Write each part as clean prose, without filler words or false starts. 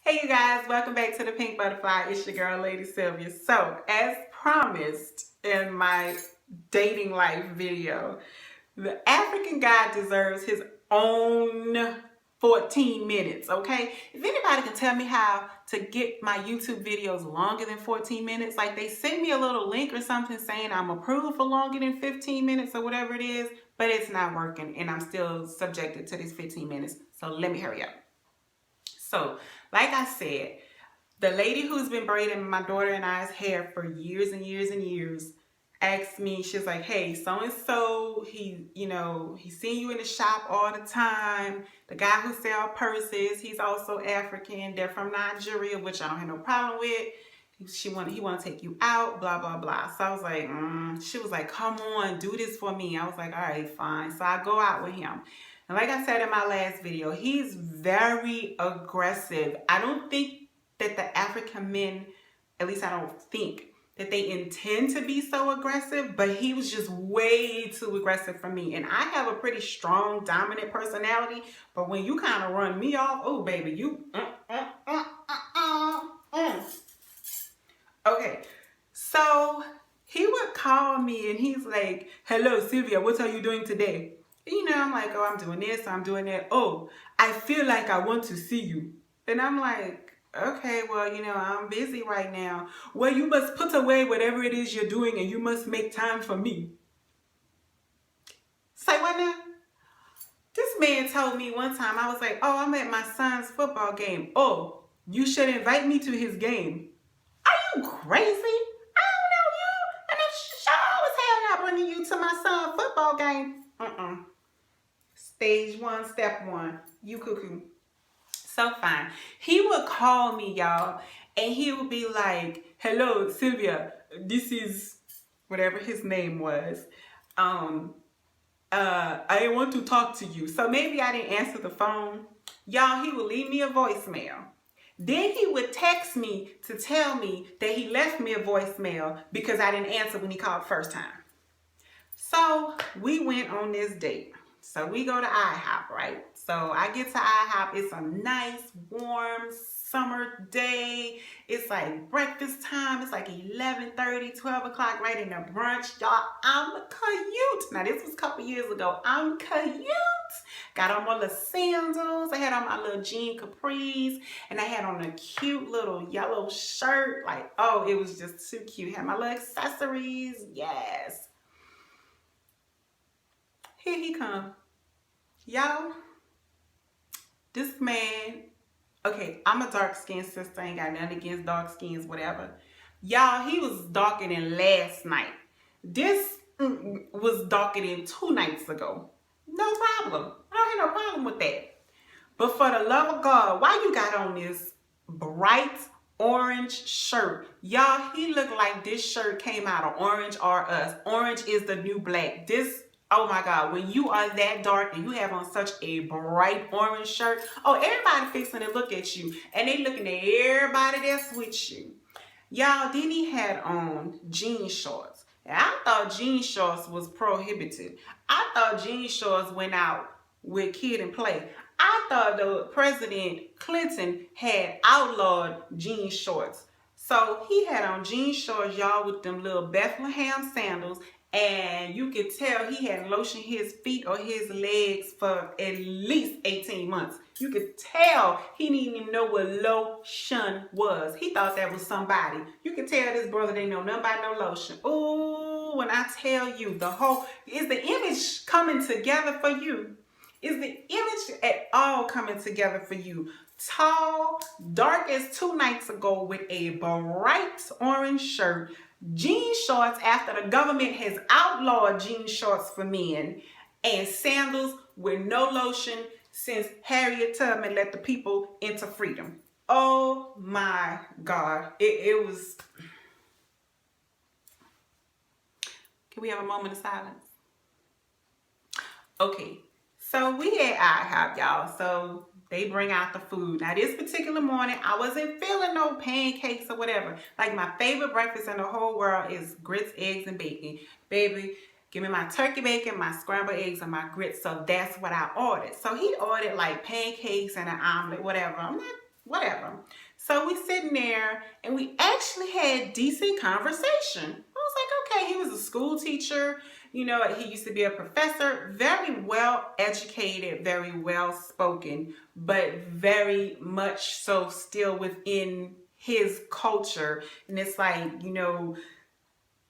Hey you guys, welcome back to the Pink Butterfly. It's your girl, Lady Sylvia. So, as promised in my dating life video, the African guy deserves his own 14 minutes, okay? If anybody can tell me how to get my YouTube videos longer than 14 minutes, like they send me a little link or something saying I'm approved for longer than 15 minutes or whatever it is, but it's not working and I'm still subjected to these 15 minutes. So let me hurry up. So, like I said, the lady who's been braiding my daughter and I's hair for years and years and years asked me, she's like, hey, so-and-so, he's seen you in the shop all the time. The guy who sell purses, he's also African. They're from Nigeria, which I don't have no problem with. He want to take you out, blah, blah, blah. So I was like, she was like, come on, do this for me. I was like, all right, fine. So I go out with him. And like I said in my last video, he's very aggressive. I don't think that the African men, at least I don't think, that they intend to be so aggressive, but he was just way too aggressive for me. And I have a pretty strong, dominant personality, but when you kind of run me off, oh baby, you, Okay, so he would call me and he's like, hello, Sylvia, what are you doing today? I'm like, oh, I'm doing this, I'm doing that. Oh, I feel like I want to see you. And I'm like, okay, well, I'm busy right now. Well, you must put away whatever it is you're doing and you must make time for me. Say what now? This man told me one time, I was like, oh, I'm at my son's football game. Oh, you should invite me to his game. Are you crazy? And if sure was hell not bringing you to my son's football game. Stage one, step one. You cuckoo. So fine. He would call me, y'all, and he would be like, hello, Sylvia, this is whatever his name was. I want to talk to you. So maybe I didn't answer the phone. Y'all, he would leave me a voicemail. Then he would text me to tell me that he left me a voicemail because I didn't answer when he called first time. So we went on this date. So we go to IHOP, right? So I get to IHOP. It's a nice, warm, summer day. It's like breakfast time. It's like 11:30, 12 o'clock, right in the brunch. Y'all, I'm cute. Now, this was a couple years ago. I'm cute. Got on my little sandals. I had on my little jean capris. And I had on a cute little yellow shirt. Like, oh, it was just too cute. Had my little accessories. Yes. Here he come. Y'all, this man, okay, I'm a dark-skinned sister. I ain't got nothing against dark skins, whatever. Y'all, he was darker than last night. This was darker than 2 nights ago. No problem. I don't have no problem with that. But for the love of God, why you got on this bright orange shirt? Y'all, he looked like this shirt came out of Orange R Us. Orange is the new black. Oh my God, when you are that dark and you have on such a bright orange shirt, oh, everybody fixing to look at you and they looking at everybody that's with you. Y'all, then he had on jean shorts. And I thought jean shorts was prohibited. I thought jean shorts went out with kid and play. I thought the President Clinton had outlawed jean shorts. So he had on jean shorts, y'all, with them little Bethlehem sandals. And you could tell he hadn't lotioned his feet or his legs for at least 18 months. You could tell he didn't even know what lotion was. He thought that was somebody. You could tell this brother didn't know nothing about no lotion. Ooh, when I tell you, is the image coming together for you? Is the image at all coming together for you? Tall, dark as 2 nights ago with a bright orange shirt, jean shorts after the government has outlawed jean shorts for men, and sandals with no lotion since Harriet Tubman let the people into freedom. Oh my God. It was... Can we have a moment of silence? Okay, so we had IHOP, y'all. So they bring out the food. Now, this particular morning, I wasn't feeling no pancakes or whatever. Like, my favorite breakfast in the whole world is grits, eggs, and bacon. Baby, give me my turkey bacon, my scrambled eggs, and my grits. So that's what I ordered. So he ordered like pancakes and an omelet, whatever. I'm not whatever. So we sitting there and we actually had decent conversation. I was like, okay, he was a school teacher. You know, he used to be a professor, very well educated, very well spoken, but very much so still within his culture. And it's like, you know,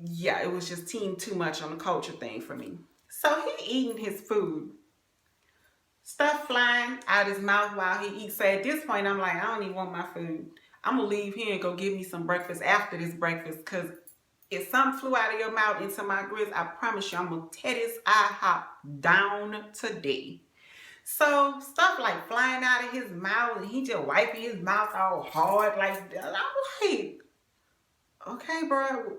yeah, it was just team too much on the culture thing for me. So he eating his food, stuff flying out his mouth while he eats. So at this point, I'm like, I don't even want my food. I'm gonna leave here and go get me some breakfast after this breakfast, because if something flew out of your mouth into my grits, I promise you, I'm gonna tear this IHOP down today. So stuff like flying out of his mouth, and he just wiping his mouth all hard like that. I'm like, okay, bro.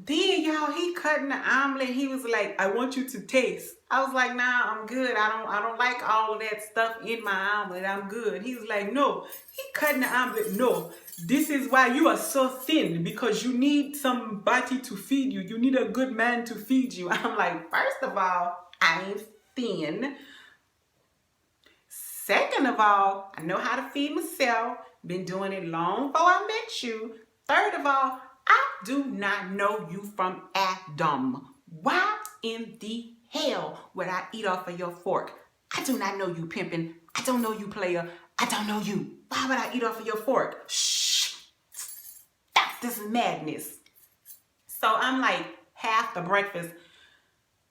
Then y'all, he cutting the omelet. He was like, I want you to taste. I was like, nah, I'm good. I don't like all of that stuff in my omelet. I'm good. He was like, no. He cutting the omelet. No. This is why you are so thin, because you need somebody to feed you. You need a good man to feed you. I'm like, first of all, I ain't thin. Second of all, I know how to feed myself. Been doing it long before I met you. Third of all, I do not know you from Adam. Why in the hell would I eat off of your fork? I do not know you, pimpin'. I don't know you, player. I don't know you. Why would I eat off of your fork? Shh. Stop this madness. So I'm like half the breakfast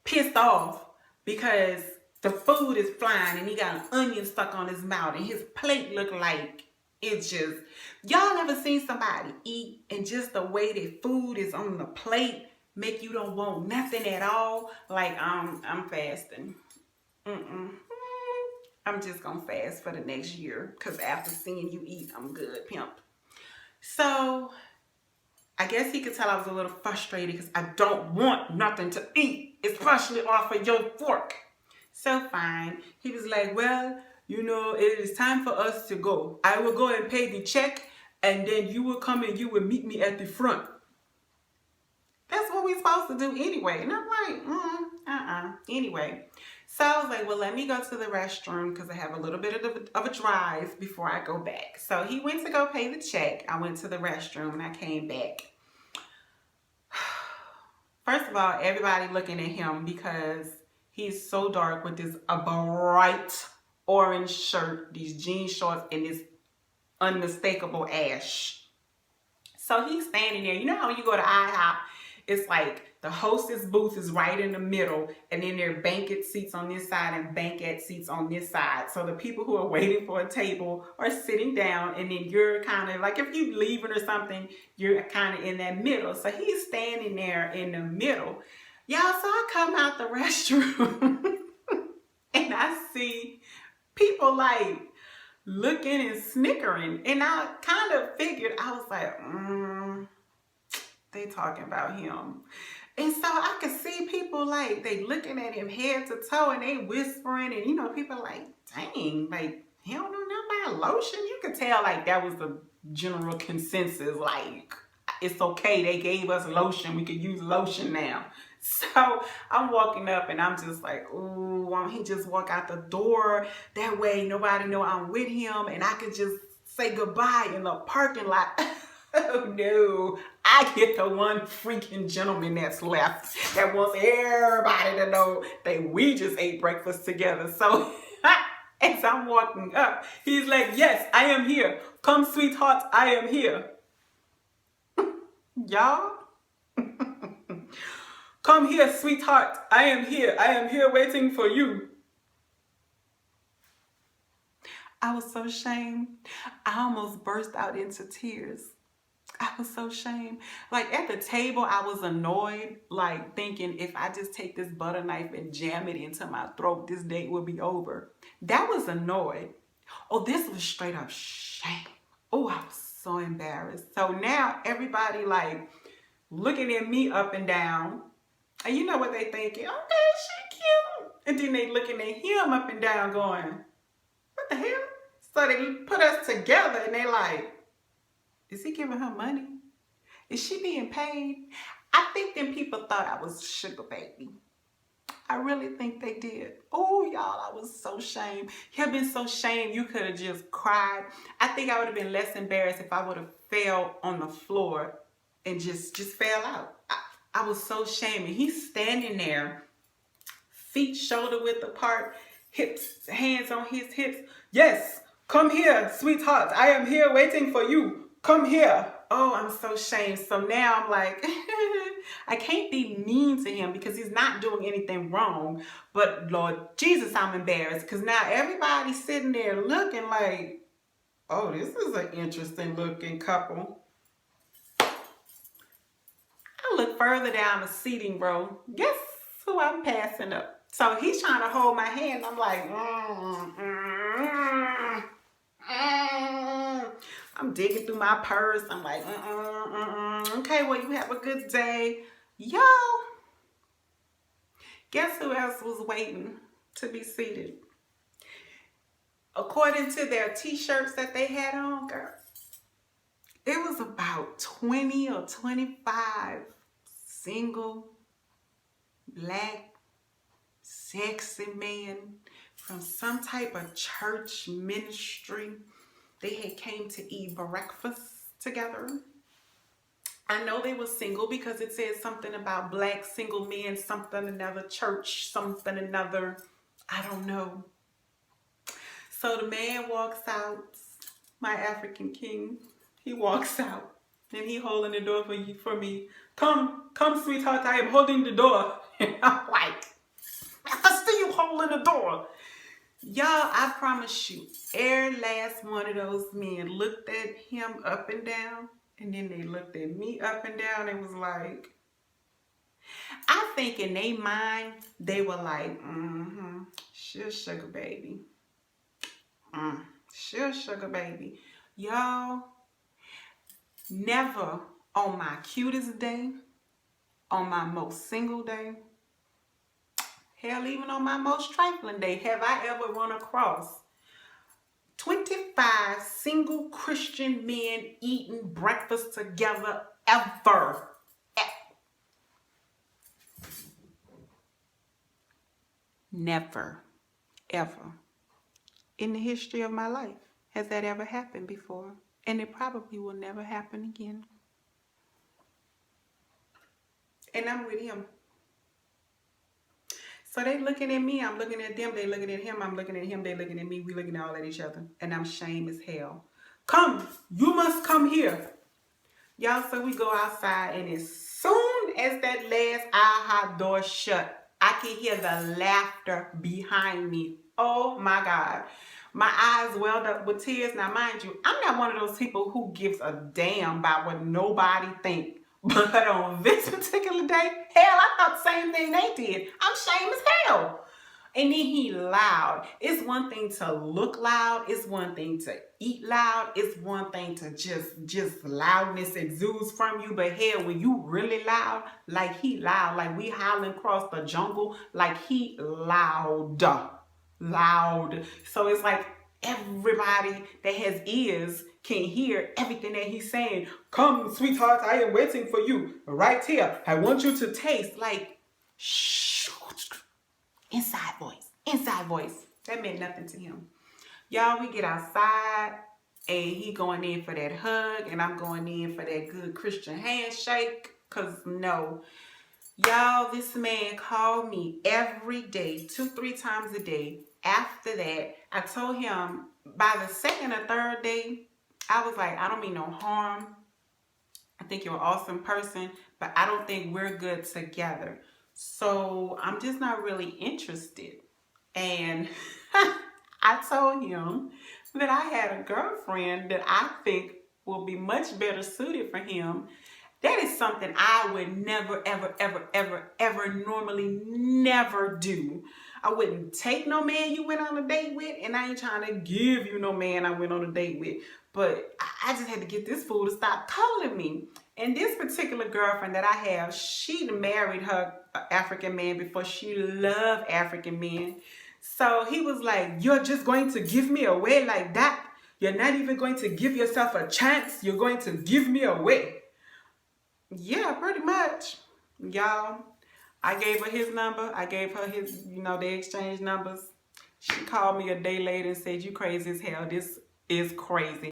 pissed off because the food is flying and he got an onion stuck on his mouth and his plate looked like it's just, y'all ever seen somebody eat and just the way that food is on the plate make you don't want nothing at all? Like, I'm fasting. I'm just gonna fast for the next year, because after seeing you eat, I'm good, pimp. So I guess he could tell I was a little frustrated because I don't want nothing to eat, especially off of your fork. So fine. He was like, well, you know, it is time for us to go. I will go and pay the check, and then you will come and you will meet me at the front. That's what we're supposed to do anyway. And I'm like, Anyway, so I was like, well, let me go to the restroom because I have a little bit of a drive before I go back. So he went to go pay the check. I went to the restroom and I came back. First of all, everybody looking at him because he's so dark with this a bright orange shirt, these jean shorts, and this unmistakable ash. So he's standing there. You know how when you go to IHOP, it's like the hostess booth is right in the middle, and then there are banquet seats on this side and banquet seats on this side. So the people who are waiting for a table are sitting down, and then you're kind of like, if you're leaving or something, you're kind of in that middle. So he's standing there in the middle. Y'all, so I come out the restroom and I see people like looking and snickering. And I kind of figured, I was like, they talking about him. And so I could see people like, they looking at him head to toe and they whispering. And, you know, people like, dang, like, he don't know nothing about lotion. You could tell like that was the general consensus. Like, it's okay. They gave us lotion. We could use lotion now. So I'm walking up and I'm just like, ooh, why don't he just walk out the door? That way nobody know I'm with him and I could just say goodbye in the parking lot. Oh no, I get the one freaking gentleman that's left that wants everybody to know that we just ate breakfast together. So as I'm walking up, he's like, yes, I am here. Come, sweetheart, I am here. Y'all? Come here, sweetheart. I am here. I am here waiting for you. I was so ashamed. I almost burst out into tears. I was so ashamed. Like at the table, I was annoyed, like thinking if I just take this butter knife and jam it into my throat, this date will be over. That was annoyed. Oh, this was straight up shame. Oh, I was so embarrassed. So now everybody like looking at me up and down. And you know what they thinking? Okay, she cute. And then they looking at him up and down going, what the hell? So they put us together and they like, is he giving her money? Is she being paid? I think then people thought I was sugar baby. I really think they did. Oh, y'all, I was so shamed. Have been so shamed you could have just cried. I think I would have been less embarrassed if I would have fell on the floor and just fell out. I was so shamed. And he's standing there, feet shoulder width apart, hips, hands on his hips. Yes, come here, sweetheart. I am here waiting for you. Come here. Oh, I'm so ashamed. So now I'm like, I can't be mean to him because he's not doing anything wrong. But Lord Jesus, I'm embarrassed because now everybody's sitting there looking like, oh, this is an interesting looking couple. I look further down the seating row. Guess who I'm passing up? So he's trying to hold my hand. I'm like, I'm digging through my purse. I'm like, okay, well, you have a good day. Yo, guess who else was waiting to be seated? According to their t-shirts that they had on, girl, it was about 20 or 25 single, black, sexy men from some type of church ministry. They had came to eat breakfast together. I know they were single because it said something about black single men, something another church, something another, I don't know. So the man walks out, my African king, he walks out and he holding the door for me. Come, sweetheart, I am holding the door. And I'm like, I see you holding the door. Y'all, I promise you, every last one of those men looked at him up and down, and then they looked at me up and down and was like, I think in their mind, they were like, sure, sugar baby. Sure, sugar baby. Y'all, never on my cutest day, on my most single day, hell, even on my most trifling day, have I ever run across 25 single Christian men eating breakfast together ever. Never, ever. In the history of my life, has that ever happened before? And it probably will never happen again. And I'm with him. So they looking at me, I'm looking at them, they looking at him, I'm looking at him, they looking at me, we looking all at each other. And I'm ashamed as hell. Come, you must come here. Y'all, so we go outside, and as soon as that last IHOP door shut, I can hear the laughter behind me. Oh my God. My eyes welled up with tears. Now, mind you, I'm not one of those people who gives a damn about what nobody thinks. But on this particular day, hell, I thought the same thing they did. I'm ashamed as hell. And then he loud. It's one thing to look loud. It's one thing to eat loud. It's one thing to just loudness exudes from you. But hell, when you really loud, like he loud, like we howling across the jungle, like he loud. So it's like everybody that has ears can hear everything that he's saying. Come, sweetheart, I am waiting for you right here. I want you to taste. Like, shh, inside voice. That meant nothing to him. Y'all, we get outside and he going in for that hug and I'm going in for that good Christian handshake. Cause no, y'all, this man called me every day, 2-3 times a day. After that, I told him by the second or third day, I was like, I don't mean no harm. I think you're an awesome person, but I don't think we're good together. So I'm just not really interested. And I told him that I had a girlfriend that I think will be much better suited for him. That is something I would never, ever normally never do. I wouldn't take no man you went on a date with, and I ain't trying to give you no man I went on a date with. But I just had to get this fool to stop calling me. And this particular girlfriend that I have, she married her African man before. She loved African men. So he was like, you're just going to give me away like that? You're not even going to give yourself a chance? You're going to give me away? Yeah, pretty much. Y'all, I gave her his number. I gave her his, they exchanged numbers. She called me a day later and said, "You crazy as hell. This is crazy."